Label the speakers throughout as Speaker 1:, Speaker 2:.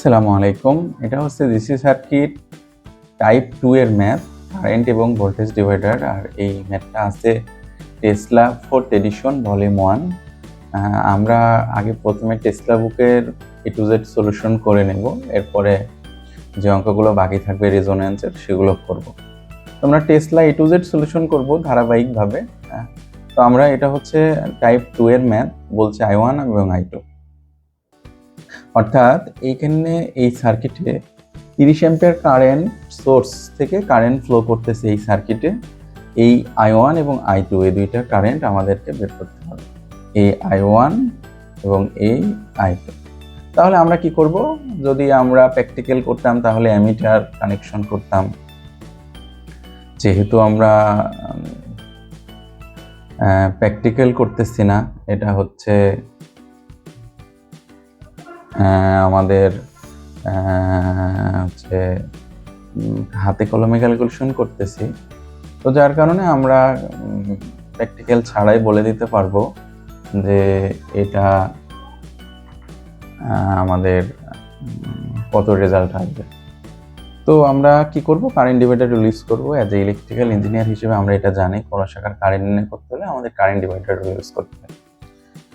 Speaker 1: আসসালামু আলাইকুম। এটা হচ্ছে ডিসি সার্কিট টাইপ 2 এর ম্যাথ, কারেন্ট এবং ভোল্টেজ ডিভাইডার। আর এই ম্যাথটা আছে টেসলা 4th এডিশন ভলিউম 1। আমরা আগে প্রথমে টেসলা বুকের A to Z সলিউশন করে নেব, এরপরে যে অঙ্কগুলো বাকি থাকবে রেজোন্যান্সের সেগুলো করব। তো আমরা Tesla A to Z solution করব ধারাবাহিকভাবে। তো আমরা এটা হচ্ছে টাইপ 2 এর ম্যাথ, বলছে I1 এবং I2। অর্থাৎ এইখানে এই সার্কিটে 30 অ্যাম্পিয়ার কারেন্ট সোর্স থেকে কারেন্ট ফ্লো করতেছে এই সার্কিটে। এই I1 এবং I2 এই দুইটা কারেন্ট আমাদেরকে বের করতে হবে, এই I1 এবং এই I2। তাহলে আমরা কি করব? যদি আমরা প্র্যাকটিক্যাল করতাম তাহলে অ্যামিটার কানেকশন করতাম। যেহেতু আমরা প্র্যাকটিক্যাল করতেছি না, এটা হচ্ছে আমাদের হচ্ছে হাতে কলমে ক্যালকুলেশন করতেছি, তো যার কারণে আমরা প্র্যাকটিক্যাল ছাড়াই বলে দিতে পারবো যে এটা আমাদের কত রেজাল্ট আসবে। তো আমরা কি করব? কারেন্ট ডিভাইডার রুল ইউজ করবো। অ্যাজ এ ইলেকট্রিক্যাল ইঞ্জিনিয়ার হিসেবে আমরা এটা জানি, কোনো শাখার কারেন্ট নির্ণয় করতে হলে আমাদের কারেন্ট ডিভাইডার রুল ইউজ করতে হয়।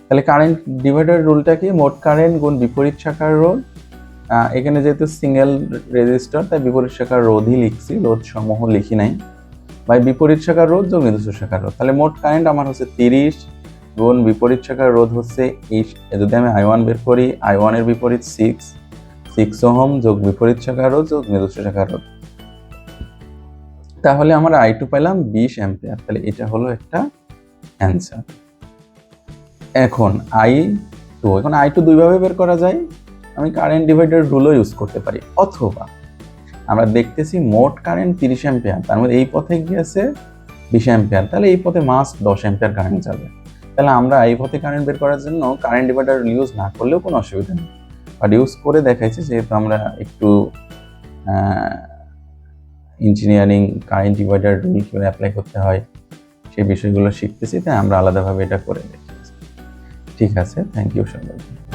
Speaker 1: তাহলে কারেন্ট ডিভাইডার রুলটা কি? মোট কারেন্ট গুণ বিপরীত শাখার রোধ। এখানে যেহেতু সিঙ্গেল রেজিস্টার তাই বিপরীত শাখার রোধই লিখছি, রোধ সমূহ লিখি নাই, বাই বিপরীত শাখার রোধ যোগ নিজস্ব শাখার রোধ। তাহলে মোট কারেন্ট আমার হচ্ছে 30 গুণ বিপরীত শাখার রোধ হচ্ছে 8। যদি আমি I1 বের করি, I1 এর বিপরীত 6 ওহম যোগ বিপরীত শাখার রোধ যোগ নিজস্ব শাখার রোধ, তাহলে আমরা I2 পেলাম 20 অ্যাম্পিয়ার। তাহলে এটা হলো একটা অ্যান্সার। এখন I2 দুইভাবে বের করা যায়। আমি কারেন্ট ডিভাইডার রুলও ইউজ করতে পারি, অথবা আমরা দেখতেছি মোট কারেন্ট 30 অ্যাম্পিয়ার, তার মধ্যে এই পথে গিয়েছে 20 অ্যাম্পিয়ার, তাহলে এই পথে মাস্ট 10 অ্যাম্পিয়ার কারেন্ট যাবে। তাহলে আমরা এই পথে কারেন্ট বের করার জন্য কারেন্ট ডিভাইডার ইউজ না করলেও কোনো অসুবিধা নেই, বাট ইউজ করে দেখাইছি, যেহেতু আমরা একটু ইঞ্জিনিয়ারিং কারেন্ট ডিভাইডার রুল কীভাবে অ্যাপ্লাই করতে হয় সেই বিষয়গুলো শিখতেছি, তাই আমরা আলাদাভাবে এটা করে দেখিয়েছি। ঠিক আছে, থ্যাংক ইউ সবাইকে।